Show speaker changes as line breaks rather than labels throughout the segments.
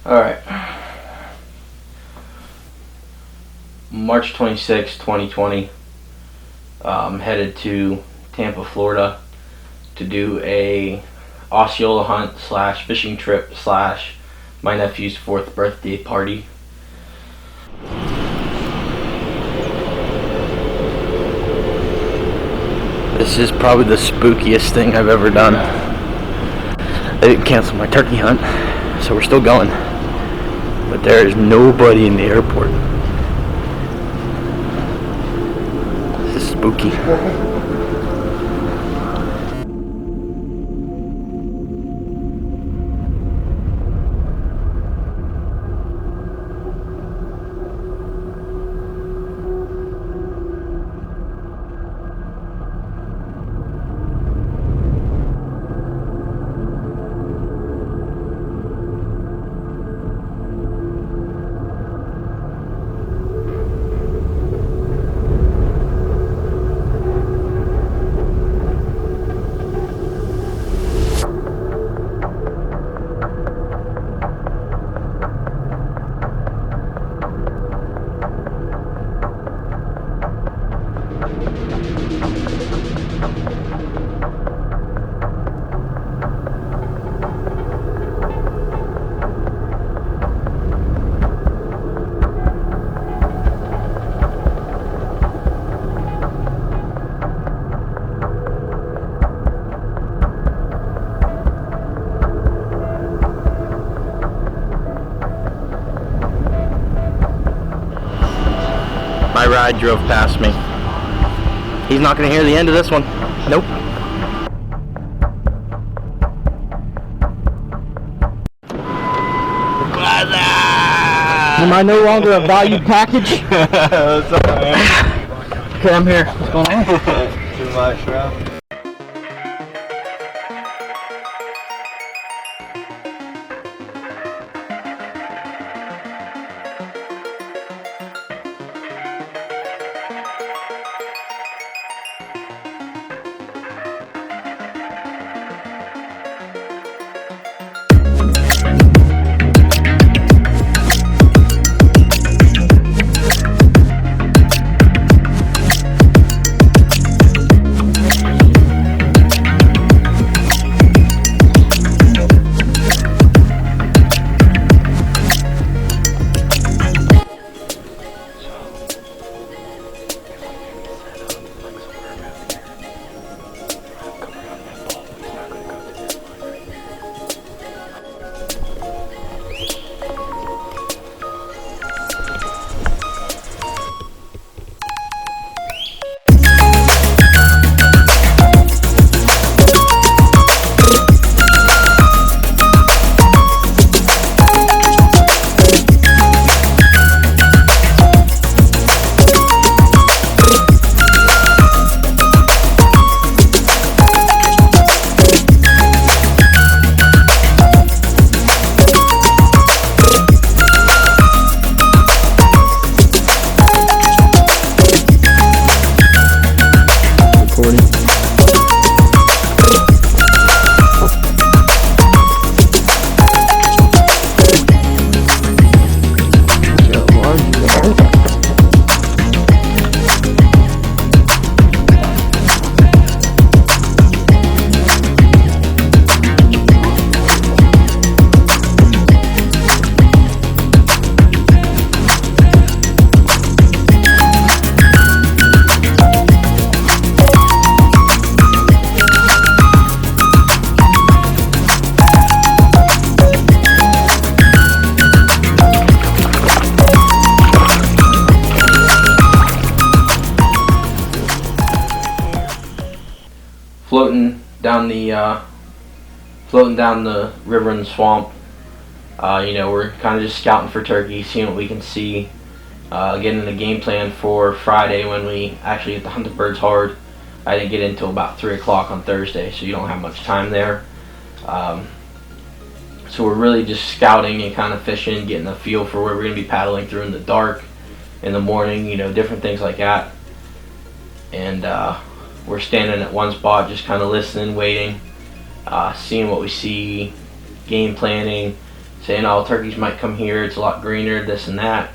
Alright. March 26, 2020. Headed to Tampa, Florida to do a Osceola hunt slash fishing trip slash my nephew's 4th birthday party. This is probably the spookiest thing I've ever done. I didn't cancel my turkey hunt, so we're still going. But there is nobody in the airport. This is spooky. My ride drove past me. He's not going to hear the end of this one. Nope. Am I no longer a valued package?
What's up, man?
Okay, I'm here. What's going on?
Too much, bro.
Floating down the river and swamp. You know, we're kind of just scouting for turkey, seeing what we can see, getting the game plan for Friday when we actually get to hunt the birds hard. I didn't get in until about 3 o'clock on Thursday, so you don't have much time there. So we're really just scouting and kind of fishing, getting a feel for where we're going to be paddling through in the dark, in the morning, you know, different things like that. And we're standing at one spot just kind of listening, waiting, seeing what we see, game planning, saying, "Oh, turkeys might come here. It's a lot greener, this and that."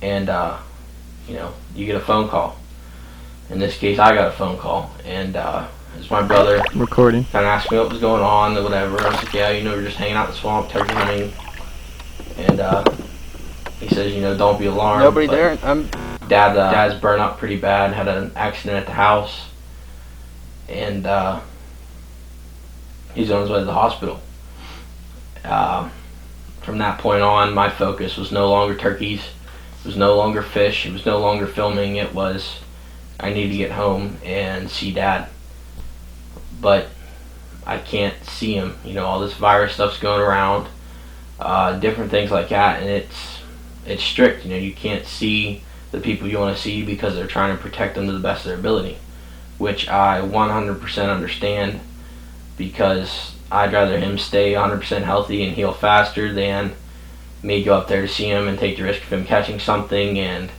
And you know, you get a phone call. In this case, I got a phone call, and it's my brother.
Recording.
Kind of asked me what was going on or whatever. I was like, "Yeah, you know, we're just hanging out in the swamp, turkey hunting." And he says, "You know, don't be alarmed."
Nobody
but
there.
Dad's burned up pretty bad. Had an accident at the house, and he's on his way to the hospital. From that point on, my focus was no longer turkeys. It was no longer fish. It was no longer filming. It was, I need to get home and see Dad. But I can't see him. You know, all this virus stuff's going around, different things like that, and it's strict. You know, you can't see the people you want to see because they're trying to protect them to the best of their ability, which I 100% understand, because I'd rather him stay 100% healthy and heal faster than me go up there to see him and take the risk of him catching something and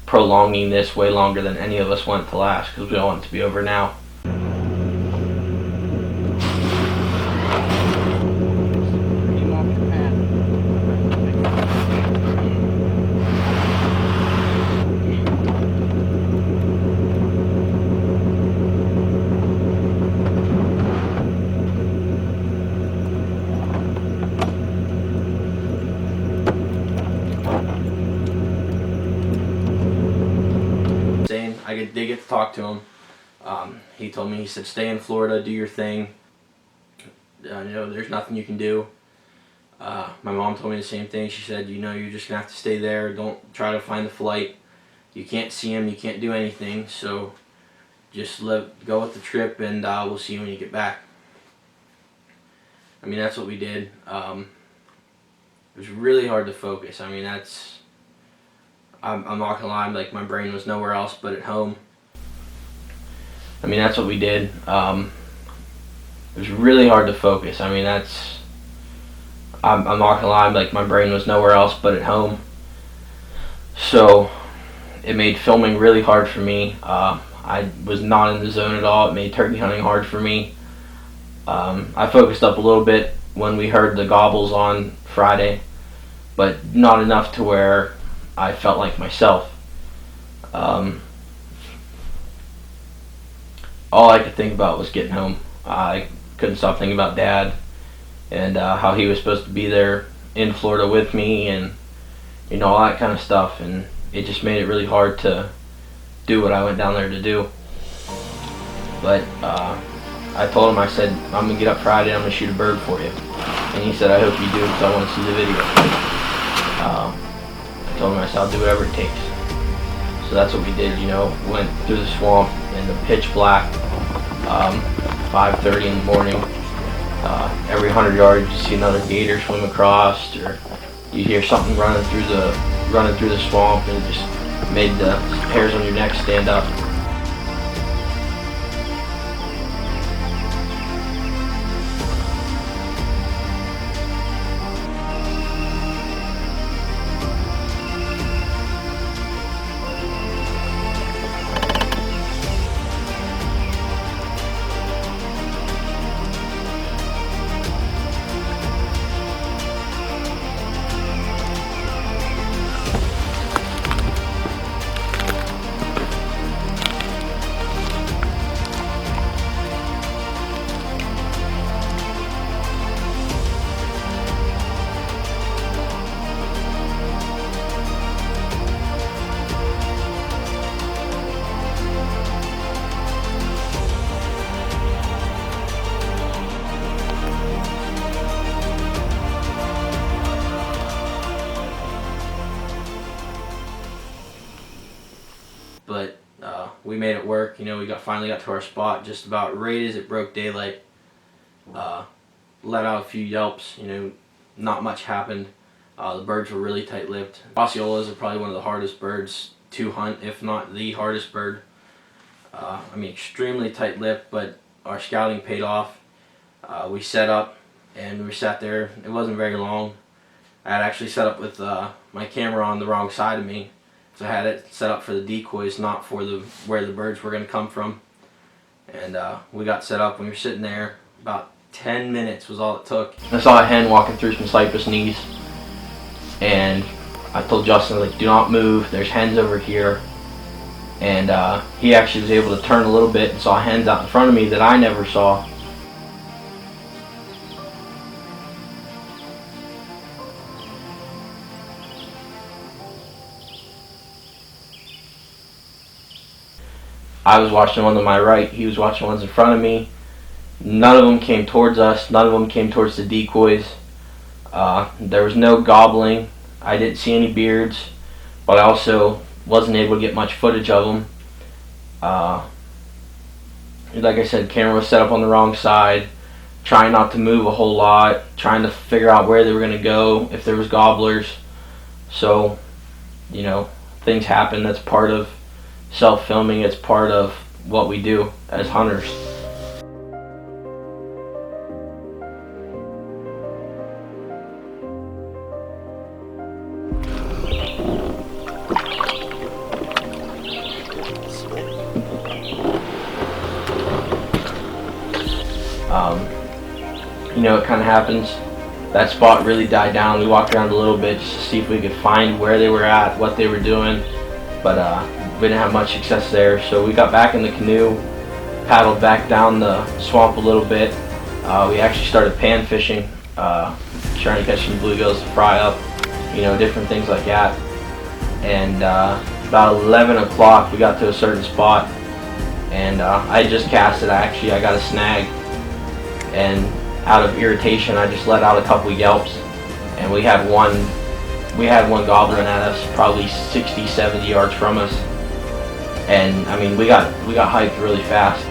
prolonging this way longer than any of us want it to last, because we don't want it to be over now. I did get to talk to him. He told me, he said, "Stay in Florida, do your thing. You know, there's nothing you can do." My mom told me the same thing. She said, "You know, you're just gonna have to stay there. Don't try to find the flight. You can't see him. You can't do anything. So just go with the trip, and we'll see you when you get back." I mean, that's what we did. It was really hard to focus. I mean, I'm not gonna lie, like, my brain was nowhere else but at home. I mean, that's what we did. It was really hard to focus. I mean, I'm not gonna lie, like, my brain was nowhere else but at home. So it made filming really hard for me. I was not in the zone at all. It made turkey hunting hard for me. I focused up a little bit when we heard the gobbles on Friday, but not enough to where I felt like myself. All I could think about was getting home. I couldn't stop thinking about Dad and how he was supposed to be there in Florida with me, and you know, all that kind of stuff. And it just made it really hard to do what I went down there to do. But I told him, I said, "I'm gonna get up Friday. I'm gonna shoot a bird for you." And he said, "I hope you do, because I want to see the video." I told him, I said, "I'll do whatever it takes." So that's what we did. You know, went through the swamp in the pitch black, 5:30 in the morning. Every 100 yards you see another gator swim across, or you hear something running through the swamp, and it just made the hairs on your neck stand up. But we made it work. You know, we finally got to our spot just about right as it broke daylight. Let out a few yelps. You know, not much happened. The birds were really tight-lipped. Osceolas are probably one of the hardest birds to hunt, if not the hardest bird. I mean, extremely tight-lipped, but our scouting paid off. We set up, and we sat there. It wasn't very long. I had actually set up with my camera on the wrong side of me. So I had it set up for the decoys, not for where the birds were going to come from. And we got set up, and we were sitting there about 10 minutes was all it took. I saw a hen walking through some cypress knees, and I told Justin, like, do not move, there's hens over here. And he actually was able to turn a little bit and saw hens out in front of me that I never saw. I was watching one to my right, he was watching ones in front of me. None of them came towards us, none of them came towards the decoys. There was no gobbling, I didn't see any beards, but I also wasn't able to get much footage of them. Like I said, camera was set up on the wrong side, trying not to move a whole lot, trying to figure out where they were going to go, if there was gobblers. So, you know, things happen. That's part of self-filming. It's part of what we do as hunters. You know, it kind of happens. That spot really died down. We walked around a little bit just to see if we could find where they were at, what they were doing, but we didn't have much success there. So we got back in the canoe, paddled back down the swamp a little bit. We actually started pan fishing, trying to catch some bluegills to fry up, you know, different things like that. And about 11 o'clock we got to a certain spot, and I just cast it. I got a snag, and out of irritation I just let out a couple yelps, and we had one gobbling at us probably 60-70 yards from us, and I mean we got hyped really fast.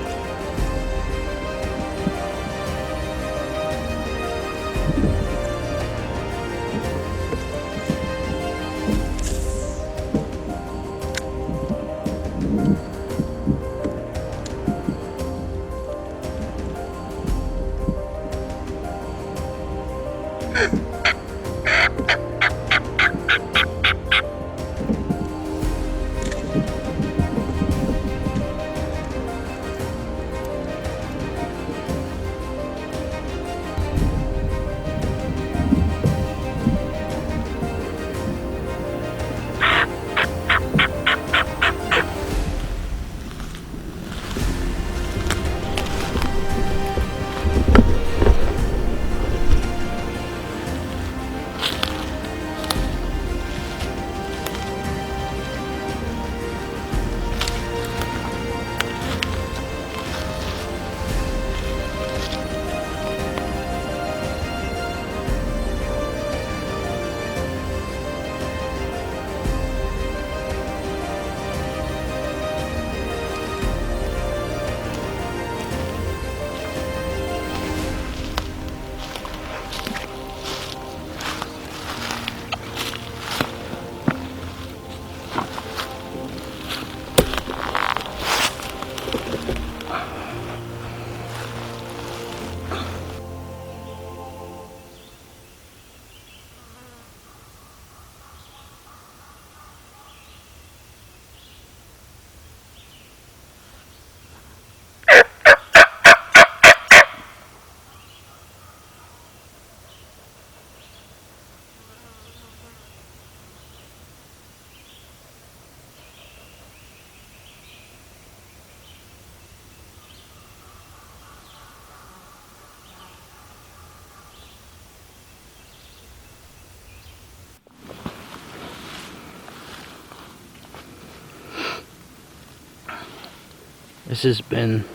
This has been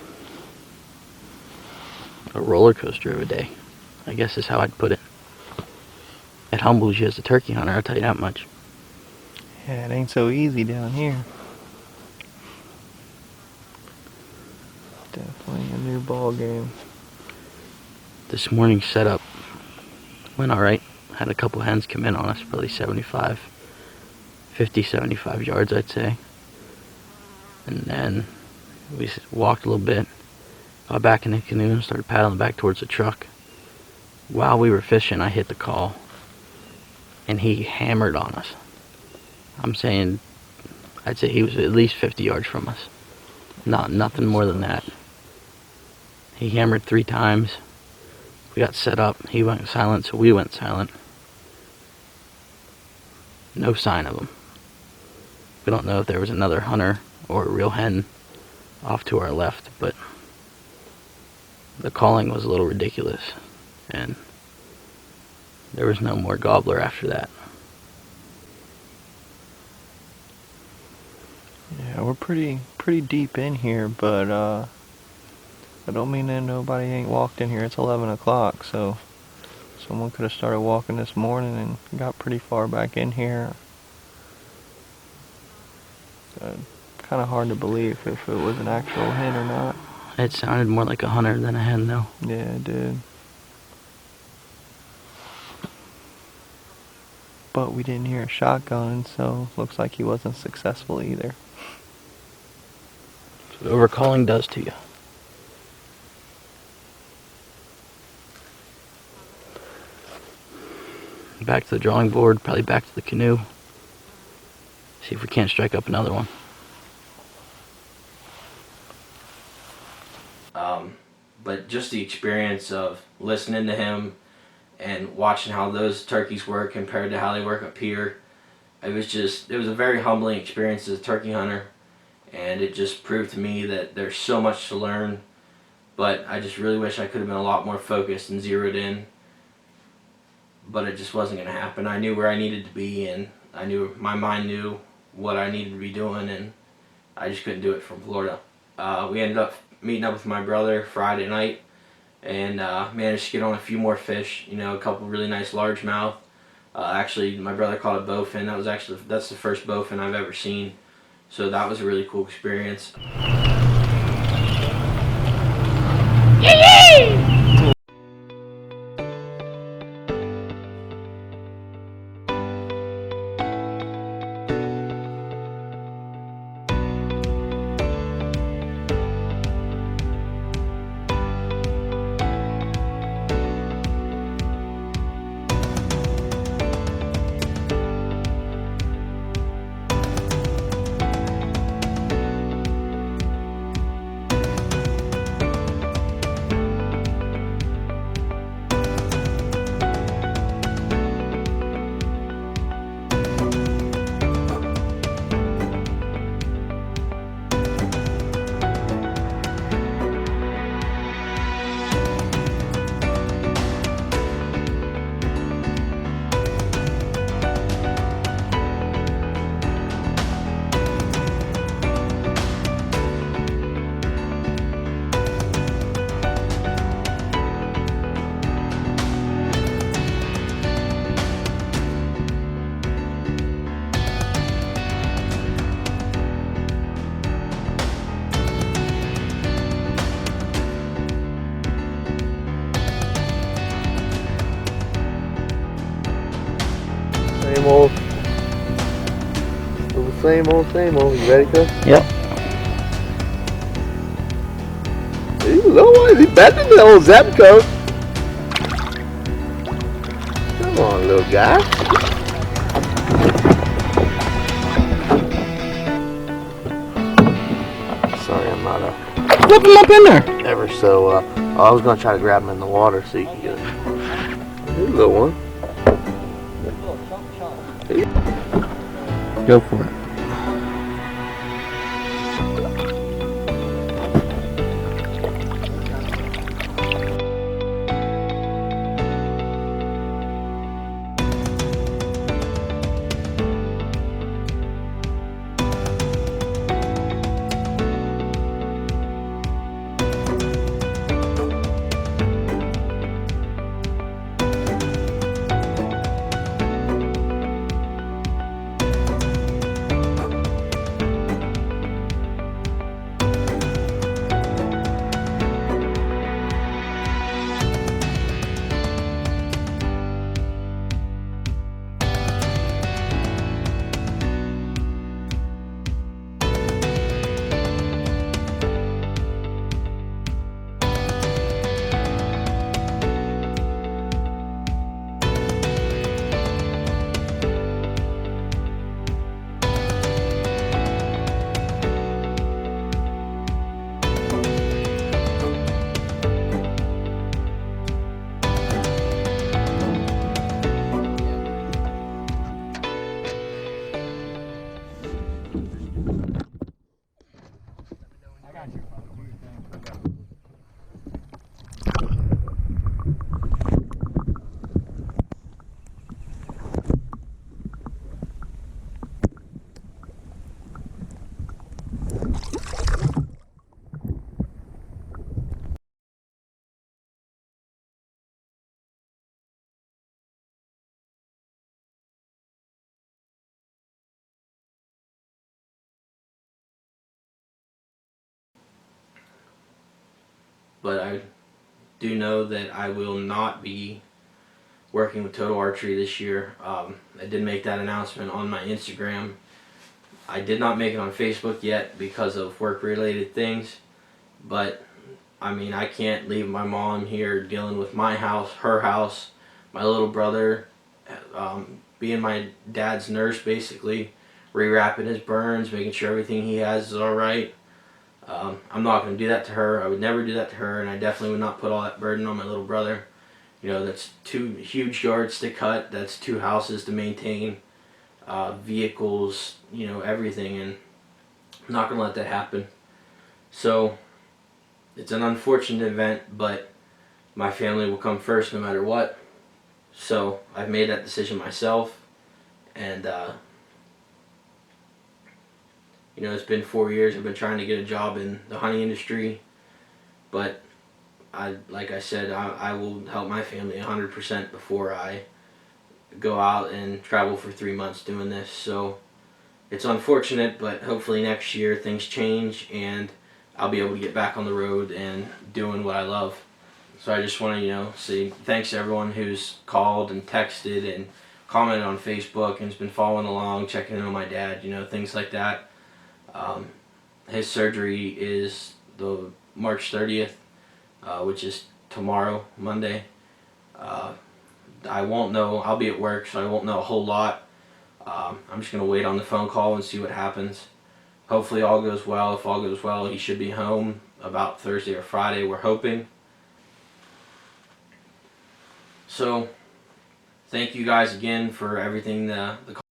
a roller coaster of a day, I guess is how I'd put it. It humbles you as a turkey hunter, I'll tell you that much.
Yeah, it ain't so easy down here. Definitely a new ball game.
This morning's setup went alright. Had a couple hens come in on us, probably 75 yards I'd say. And then we walked a little bit, got back in the canoe and started paddling back towards the truck. While we were fishing, I hit the call, and he hammered on us. I'm saying, I'd say he was at least 50 yards from us. Nothing more than that. He hammered 3 times.
We got set up. He went silent, so we went silent. No sign of him. We don't know if there was another hunter or a real hen off to our left, but the calling was a little ridiculous, and there was no more gobbler after that.
Yeah, we're pretty deep in here, but I don't mean that nobody ain't walked in here. It's 11 o'clock, so someone could have started walking this morning and got pretty far back in here. Kind of hard to believe if it was an actual hen or not.
It sounded more like a hunter than a hen, though.
Yeah, it did. But we didn't hear a shotgun, so looks like he wasn't successful either.
That's what overcalling does to you. Back to the drawing board, probably back to the canoe. See if we can't strike up another one.
But just the experience of listening to him and watching how those turkeys work compared to how they work up here, it was a very humbling experience as a turkey hunter, and it just proved to me that there's so much to learn, but I just really wish I could have been a lot more focused and zeroed in, but it just wasn't going to happen. I knew where I needed to be, and I knew my mind knew what I needed to be doing, and I just couldn't do it from Florida. We ended up meeting up with my brother Friday night and managed to get on a few more fish, you know, a couple really nice largemouth. Actually, my brother caught a bowfin. That's the first bowfin I've ever seen, so that was a really cool experience.
Same old. Same old, same old. You ready, cuz?
Yep.
He's low. Is he better than the old Zebco? Come on, little guy. Sorry, I'm not
Flip him up in there.
ever so. I was gonna try to grab him in the water so you can get it. Here's a little one.
Go for it.
but I do know that I will not be working with Total Archery this year. I did make that announcement on my Instagram. I did not make it on Facebook yet because of work-related things, but I mean, I can't leave my mom here dealing with my house, her house, my little brother, being my dad's nurse basically, rewrapping his burns, making sure everything he has is alright. I'm not going to do that to her. I would never do that to her, and I definitely would not put all that burden on my little brother. You know, that's 2 huge yards to cut, that's 2 houses to maintain, vehicles, you know, everything, and I'm not going to let that happen. So, it's an unfortunate event, but my family will come first no matter what. So, I've made that decision myself, and you know, it's been 4 years. I've been trying to get a job in the hunting industry, but like I said, I will help my family 100% before I go out and travel for 3 months doing this. So it's unfortunate, but hopefully next year things change and I'll be able to get back on the road and doing what I love. So I just want to, you know, say thanks to everyone who's called and texted and commented on Facebook and has been following along, checking in on my dad, you know, things like that. His surgery is the March 30th, which is tomorrow, Monday. I won't know. I'll be at work, so I won't know a whole lot. I'm just going to wait on the phone call and see what happens. Hopefully all goes well. If all goes well, he should be home about Thursday or Friday, we're hoping. So, thank you guys again for everything, the